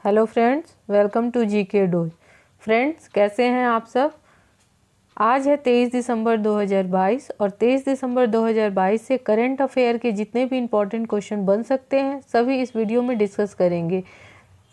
Hello friends, welcome to GK dose. Friends, कैसे हैं आप सब। आज है 23 दिसंबर 2022 और 23 दिसंबर 2022 से करंट अफेयर के जितने भी इम्पोर्टेंट क्वेश्चन बन सकते हैं सभी इस वीडियो में डिस्कस करेंगे।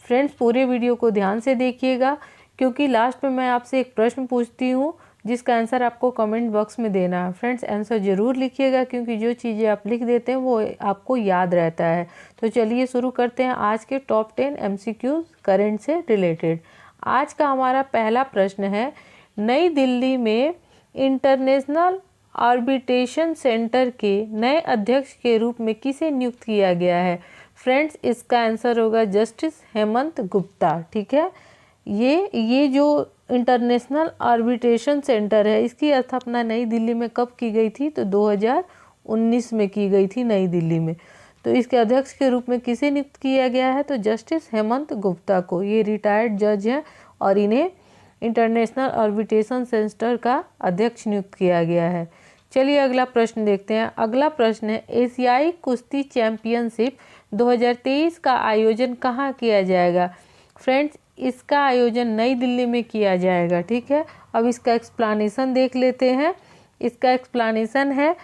फ्रेंड्स, पूरे वीडियो को ध्यान से देखिएगा क्योंकि लास्ट में मैं आपसे एक प्रश्न पूछती हूँ जिसका आंसर आपको कमेंट बॉक्स में देना है। फ्रेंड्स, आंसर ज़रूर लिखिएगा क्योंकि जो चीज़ें आप लिख देते हैं वो आपको याद रहता है। तो चलिए शुरू करते हैं आज के टॉप 10 MCQs करंट से रिलेटेड। आज का हमारा पहला प्रश्न है, नई दिल्ली में इंटरनेशनल आर्बिट्रेशन सेंटर के नए अध्यक्ष के रूप में किसे नियुक्त किया गया है। फ्रेंड्स, इसका आंसर होगा जस्टिस हेमंत गुप्ता। ठीक है, ये जो इंटरनेशनल आर्बिट्रेशन सेंटर है इसकी स्थापना नई दिल्ली में कब की गई थी, तो 2019 में की गई थी नई दिल्ली में। तो इसके अध्यक्ष के रूप में किसे नियुक्त किया गया है, तो जस्टिस हेमंत गुप्ता को। ये रिटायर्ड जज हैं और इन्हें इंटरनेशनल आर्बिट्रेशन सेंटर का अध्यक्ष नियुक्त किया गया है। चलिए अगला प्रश्न देखते हैं। अगला प्रश्न है, एशियाई कुश्ती चैंपियनशिप 2023 का आयोजन कहाँ किया जाएगा। फ्रेंड्स, इसका आयोजन नई दिल्ली में किया जाएगा। ठीक है, अब इसका एक्सप्लेनेशन देख लेते हैं। इसका एक्सप्लेनेशन है,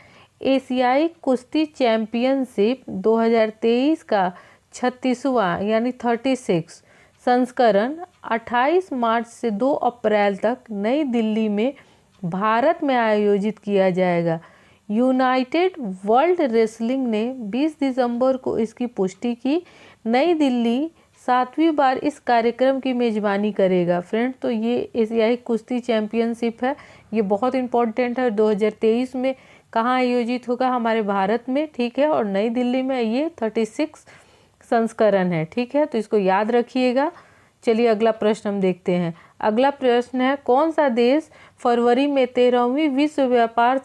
एशियाई कुश्ती चैंपियनशिप 2023 का 36वां यानी 36 संस्करण 28 मार्च से 2 अप्रैल तक नई दिल्ली में भारत में आयोजित किया जाएगा। यूनाइटेड वर्ल्ड रेसलिंग ने 20 दिसंबर को इसकी पुष्टि की। नई दिल्ली 7वीं बार इस कार्यक्रम की मेज़बानी करेगा। फ्रेंड, तो ये एशियाई कुश्ती चैंपियनशिप है, ये बहुत इम्पोर्टेंट है। 2023 में कहाँ आयोजित होगा, हमारे भारत में। ठीक है, और नई दिल्ली में ये 36 संस्करण है। ठीक है, तो इसको याद रखिएगा। चलिए अगला प्रश्न हम देखते हैं। अगला प्रश्न है, कौन सा देश फरवरी में 13वीं विश्व व्यापार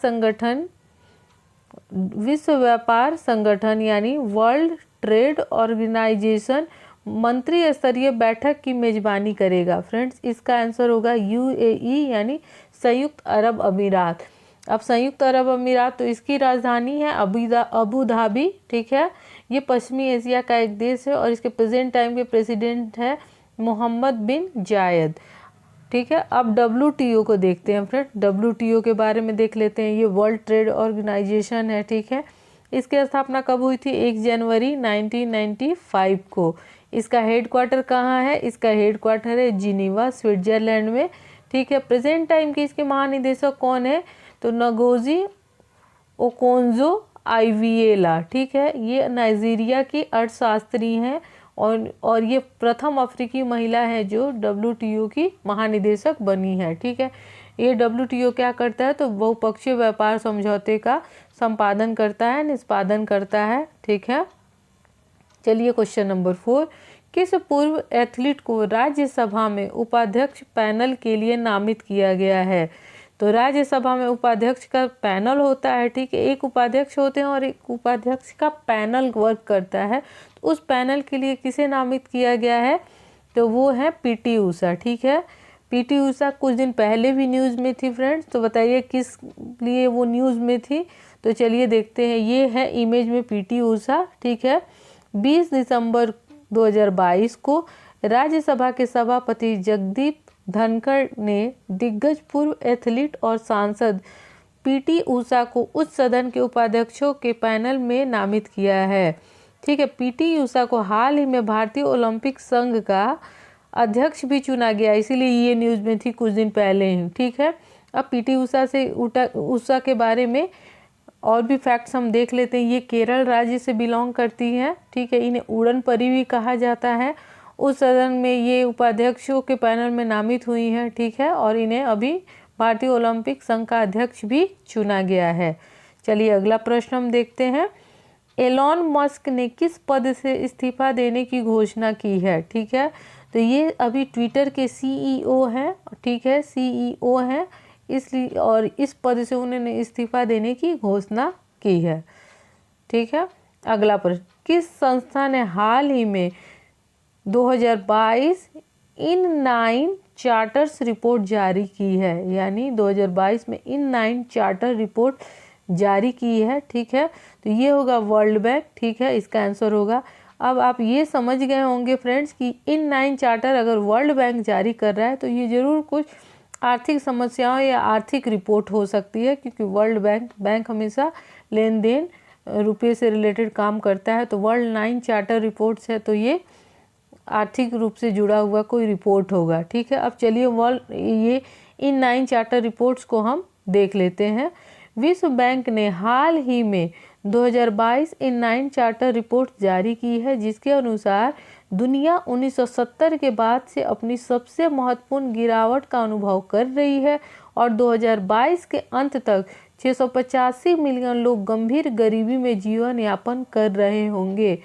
संगठन यानी वर्ल्ड ट्रेड ऑर्गेनाइजेशन मंत्री स्तरीय बैठक की मेजबानी करेगा। फ्रेंड्स, इसका आंसर होगा UAE यानी संयुक्त अरब अमीरात। अब संयुक्त अरब अमीरात, तो इसकी राजधानी है अबू धाबी। ठीक है, ये पश्चिमी एशिया का एक देश है और इसके प्रेजेंट टाइम के प्रेसिडेंट है मोहम्मद बिन जायद। ठीक है, अब WTO को देखते हैं। फ्रेंड, WTO के बारे में देख लेते हैं। ये वर्ल्ड ट्रेड ऑर्गेनाइजेशन है। ठीक है, इसकी स्थापना कब हुई थी, 1 जनवरी 1995 को। इसका हेडक्वार्टर कहाँ है, इसका हेडक्वार्टर है जिनीवा, स्विट्जरलैंड में। ठीक है, प्रेजेंट टाइम के इसके महानिदेशक कौन है, तो नगोजी ओकोंजो आइविएला। ठीक है, ये नाइजीरिया की अर्थशास्त्री हैं और ये प्रथम अफ्रीकी महिला है जो WTO की महानिदेशक बनी है। ठीक है, ये WTO क्या करता है, तो बहुपक्षीय व्यापार समझौते का संपादन करता है, निष्पादन करता है। ठीक है, चलिए क्वेश्चन नंबर 4, किस पूर्व एथलीट को राज्यसभा में उपाध्यक्ष पैनल के लिए नामित किया गया है। तो राज्यसभा में उपाध्यक्ष का पैनल होता है। ठीक है, एक उपाध्यक्ष होते हैं और एक उपाध्यक्ष का पैनल वर्क करता है। तो उस पैनल के लिए किसे नामित किया गया है, तो वो है PT ऊषा। ठीक है, PT ऊषा कुछ दिन पहले भी न्यूज़ में थी। फ्रेंड्स, तो बताइए किस लिए वो न्यूज़ में थी, तो चलिए देखते हैं। ये है इमेज में PT ऊषा। ठीक है, 20 दिसंबर 2022 को राज्यसभा के सभापति जगदीप धनखड़ ने दिग्गज पूर्व एथलीट और सांसद PT ऊषा को उच्च सदन के उपाध्यक्षों के पैनल में नामित किया है। ठीक है, PT ऊषा को हाल ही में भारतीय ओलंपिक संघ का अध्यक्ष भी चुना गया, इसीलिए ये न्यूज़ में थी कुछ दिन पहले ही। ठीक है, अब PT ऊषा के बारे में और भी फैक्ट्स हम देख लेते हैं। ये केरल राज्य से बिलोंग करती हैं। ठीक है, इन्हें उड़न परी भी कहा जाता है। उस सदन में ये उपाध्यक्षों के पैनल में नामित हुई हैं। ठीक है, और इन्हें अभी भारतीय ओलंपिक संघ का अध्यक्ष भी चुना गया है। चलिए अगला प्रश्न हम देखते हैं। एलॉन मस्क ने किस पद से इस्तीफा देने की घोषणा की है। ठीक है, तो ये अभी ट्विटर के CEO हैं। ठीक है, CEO हैं, इसलिए और इस पद से उन्होंने इस्तीफा देने की घोषणा की है। ठीक है, अगला प्रश्न, किस संस्था ने हाल ही में 2022 इन9 चार्टर्स रिपोर्ट जारी की है, यानी 2022 में इन9 चार्टर रिपोर्ट जारी की है। ठीक है, तो ये होगा वर्ल्ड बैंक। ठीक है, इसका आंसर होगा अब आप ये समझ गए होंगे फ्रेंड्स कि इन 9 चार्टर अगर वर्ल्ड बैंक जारी कर रहा है तो ये ज़रूर कुछ आर्थिक समस्याओं या आर्थिक रिपोर्ट हो सकती है, क्योंकि वर्ल्ड बैंक हमेशा लेन देन रुपये से रिलेटेड काम करता है। तो वर्ल्ड 9 चार्टर रिपोर्ट्स है तो ये आर्थिक रूप से जुड़ा हुआ कोई रिपोर्ट होगा। ठीक है, अब चलिए इन 9 चार्टर रिपोर्ट्स को हम देख लेते हैं। विश्व बैंक ने हाल ही में 2022 इन 9 चार्टर रिपोर्ट जारी की है, जिसके अनुसार दुनिया 1970 के बाद से अपनी सबसे महत्वपूर्ण गिरावट का अनुभव कर रही है और 2022 के अंत तक 685 मिलियन लोग गंभीर गरीबी में जीवन यापन कर रहे होंगे।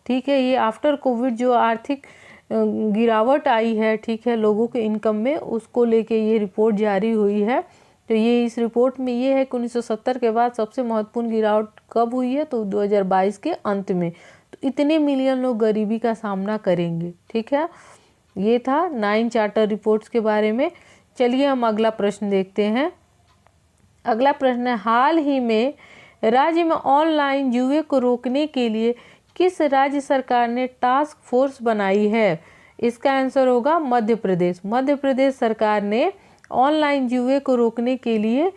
ठीक है, ये आफ्टर कोविड जो आर्थिक गिरावट आई है, ठीक है, लोगों के इनकम में, उसको लेके ये रिपोर्ट जारी हुई है। तो ये इस रिपोर्ट में ये है कि 1970 के बाद सबसे महत्वपूर्ण गिरावट कब हुई है, तो 2022 के अंत में। तो इतने मिलियन लोग गरीबी का सामना करेंगे। ठीक है, ये था 9 चार्टर रिपोर्ट्स के बारे में। चलिए हम अगला प्रश्न देखते हैं। अगला प्रश्न है, हाल ही में राज्य में ऑनलाइन जुए को रोकने के लिए किस राज्य सरकार ने टास्क फोर्स बनाई है? इसका आंसर होगा मध्य प्रदेश। मध्य प्रदेश सरकार ने ऑनलाइन जुए को रोकने के लिए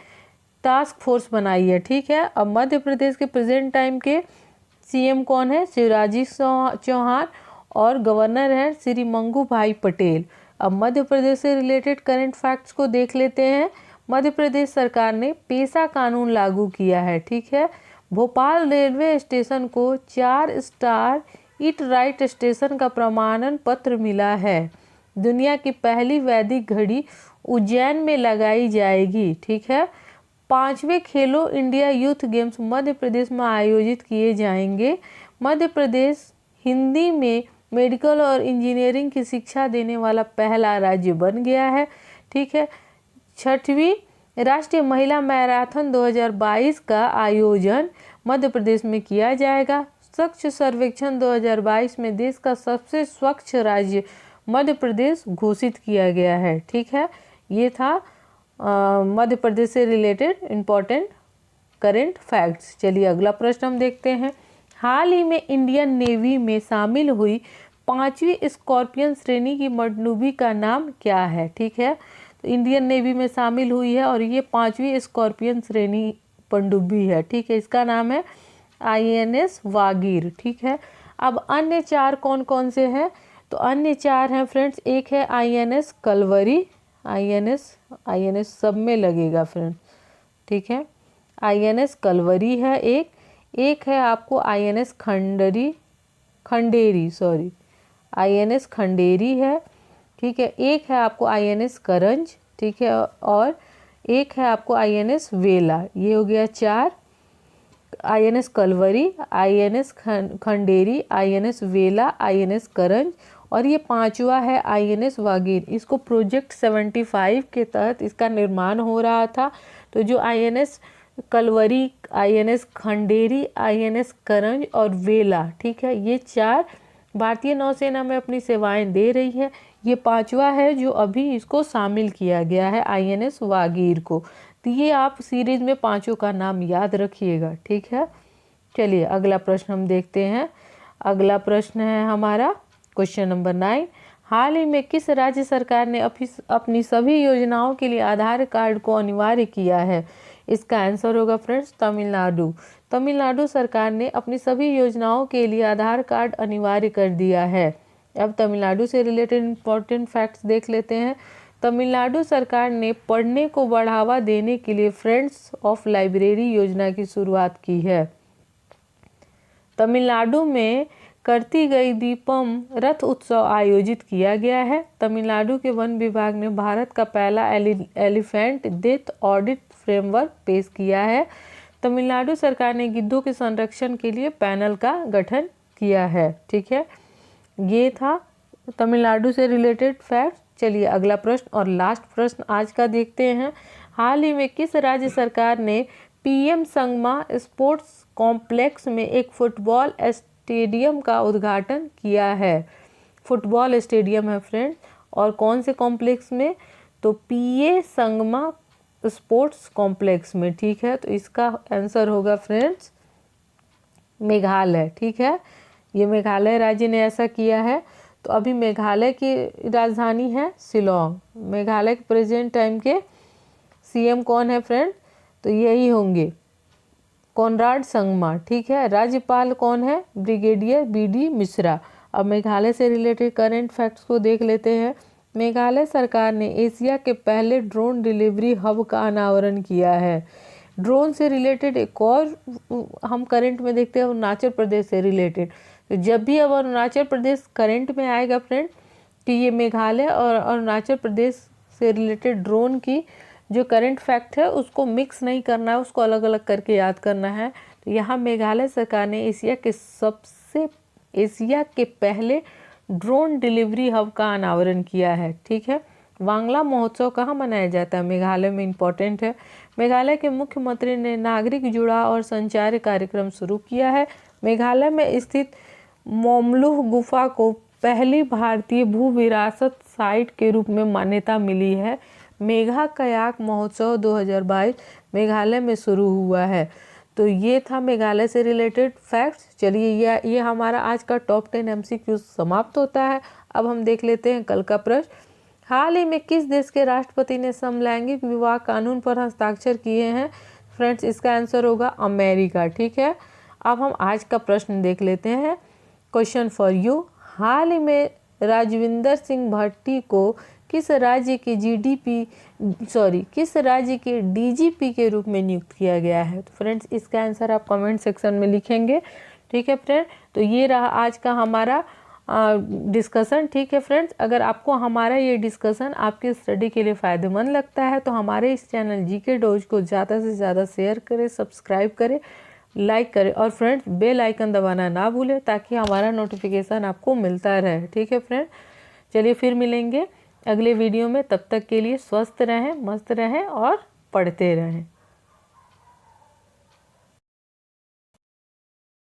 टास्क फोर्स बनाई है। ठीक है, अब मध्य प्रदेश के प्रेजेंट टाइम के सीएम कौन है? शिवराज चौहान, और गवर्नर हैं श्री मंगू भाई पटेल। अब मध्य प्रदेश से रिलेटेड करंट फैक्ट्स को देख लेते हैं। मध्य प्रदेश सरकार ने पेशा कानून लागू किया है। ठीक है, भोपाल रेलवे स्टेशन को 4 स्टार ईट राइट स्टेशन का प्रमाणन पत्र मिला है। दुनिया की पहली वैदिक घड़ी उज्जैन में लगाई जाएगी। ठीक है, 5वें खेलो India youth games Madhya Pradesh में आयोजित किए जाएंगे। मध्य प्रदेश हिंदी में मेडिकल और इंजीनियरिंग की शिक्षा देने वाला पहला राज्य बन गया है। ठीक है, 6वीं राष्ट्रीय महिला मैराथन 2022 का आयोजन मध्य प्रदेश में किया जाएगा। स्वच्छ सर्वेक्षण 2022 में देश का सबसे स्वच्छ राज्य मध्य प्रदेश घोषित किया गया है। ठीक है, ये था मध्य प्रदेश से रिलेटेड इम्पोर्टेंट करेंट फैक्ट्स। चलिए अगला प्रश्न हम देखते हैं। हाल ही में इंडियन नेवी में शामिल हुई 5वीं स्कॉर्पियन श्रेणी की पनडुब्बी का नाम क्या है? ठीक है, तो इंडियन नेवी में शामिल हुई है और ये 5वीं स्कॉर्पियन श्रेणी पनडुब्बी है। ठीक है, इसका नाम है INS वागीर। ठीक है, अब अन्य 4 कौन कौन से हैं? तो अन्य 4 हैं फ्रेंड्स, एक है INS कलवरी, INS सब में लगेगा फ्रेंड्स। ठीक है, INS कलवरी है एक है आपको INS खंडेरी INS खंडेरी है। ठीक है, एक है आपको INS करंज। ठीक है, और एक है आपको INS वेला। ये हो गया 4, INS Kalvari, INS Khanderi, INS वेला, INS करंज, और ये 5वां है INS वागीर। इसको प्रोजेक्ट 75 के तहत इसका निर्माण हो रहा था। तो जो INS Kalvari, INS Khanderi, INS करंज और वेला, ठीक है, ये 4 भारतीय नौसेना में अपनी सेवाएं दे रही है। ये 5वां है जो अभी इसको शामिल किया गया है INS वागीर को। तो ये आप सीरीज में 5 का नाम याद रखिएगा। ठीक है, चलिए अगला प्रश्न हम देखते हैं। अगला प्रश्न है हमारा क्वेश्चन नंबर 9। हाल ही में किस राज्य सरकार ने अपनी सभी योजनाओं के लिए आधार कार्ड को अनिवार्य किया है? इसका आंसर होगा फ्रेंड्स तमिलनाडु। तमिलनाडु सरकार ने अपनी सभी योजनाओं के लिए आधार कार्ड अनिवार्य कर दिया है। अब तमिलनाडु से रिलेटेड इम्पोर्टेंट फैक्ट्स देख लेते हैं। तमिलनाडु सरकार ने पढ़ने को बढ़ावा देने के लिए फ्रेंड्स ऑफ लाइब्रेरी योजना की शुरुआत की है। तमिलनाडु में करती गई दीपम रथ उत्सव आयोजित किया गया है। तमिलनाडु के वन विभाग ने भारत का पहला एलिफेंट डेथ ऑडिट फ्रेमवर्क पेश किया है। तमिलनाडु सरकार ने गिद्धों के संरक्षण के लिए पैनल का गठन किया है। ठीक है, ये था तमिलनाडु से रिलेटेड फैक्ट। चलिए अगला प्रश्न और लास्ट प्रश्न आज का देखते हैं। हाल ही में किस राज्य सरकार ने PM संगमा स्पोर्ट्स कॉम्प्लेक्स में एक फुटबॉल स्टेडियम का उद्घाटन किया है? फुटबॉल स्टेडियम है फ्रेंड्स, और कौन से कॉम्प्लेक्स में? तो PA संगमा स्पोर्ट्स कॉम्प्लेक्स में। ठीक है, तो इसका आंसर होगा फ्रेंड्स मेघालय। ठीक है, ये मेघालय राज्य ने ऐसा किया है। तो अभी मेघालय की राजधानी है शिलोंग। मेघालय के प्रेजेंट टाइम के सीएम कौन है फ्रेंड? तो यही होंगे कॉनराड संगमा, ठीक है। राज्यपाल कौन है? Brigadier BD Mishra. अब मेघालय से रिलेटेड करंट फैक्ट्स को देख लेते हैं। मेघालय सरकार ने एशिया के पहले ड्रोन डिलीवरी हब का अनावरण किया है। ड्रोन से रिलेटेड एक और हम करंट में देखते हैं अरुणाचल प्रदेश से रिलेटेड। तो जब भी अब अरुणाचल प्रदेश करंट में आएगा फ्रेंड कि ये मेघालय और अरुणाचल प्रदेश से रिलेटेड ड्रोन की जो करंट फैक्ट है उसको मिक्स नहीं करना है, उसको अलग अलग करके याद करना है। तो यहाँ मेघालय सरकार ने एशिया के पहले ड्रोन डिलीवरी हब का अनावरण किया है, ठीक है। वांगला महोत्सव कहाँ मनाया जाता है? मेघालय में इम्पोर्टेंट है। मेघालय के मुख्यमंत्री ने नागरिक जुड़ाव और संचार कार्यक्रम शुरू किया है। मेघालय में स्थित मोमलुह गुफा को पहली भारतीय भू विरासत साइट के रूप में मान्यता मिली है। मेघा कयाक महोत्सव 2022 मेघालय में शुरू हुआ है। तो ये था मेघालय से रिलेटेड फैक्ट्स। चलिए ये हमारा आज का टॉप 10 MCQ समाप्त होता है। अब हम देख लेते हैं कल का प्रश्न। हाल ही में किस देश के राष्ट्रपति ने समलैंगिक विवाह कानून पर हस्ताक्षर किए हैं? फ्रेंड्स इसका आंसर होगा अमेरिका, ठीक है। अब हम आज का प्रश्न देख लेते हैं। Question for you. हाल ही में राजविंदर सिंह भट्टी को किस राज्य के DGP के रूप में नियुक्त किया गया है? तो फ्रेंड्स इसका आंसर आप कमेंट सेक्शन में लिखेंगे, ठीक है फ्रेंड। तो ये रहा आज का हमारा डिस्कशन, ठीक है फ्रेंड्स। अगर आपको हमारा ये डिस्कशन आपके स्टडी के लिए फ़ायदेमंद लगता है तो हमारे इस चैनल GK डोज को ज़्यादा से ज़्यादा शेयर करें, सब्सक्राइब करें, लाइक करें और फ्रेंड्स बेल आइकन दबाना ना भूलें ताकि हमारा नोटिफिकेशन आपको मिलता रहे, ठीक है फ्रेंड। चलिए फिर मिलेंगे अगले वीडियो में। तब तक के लिए स्वस्थ रहें, मस्त रहें और पढ़ते रहें।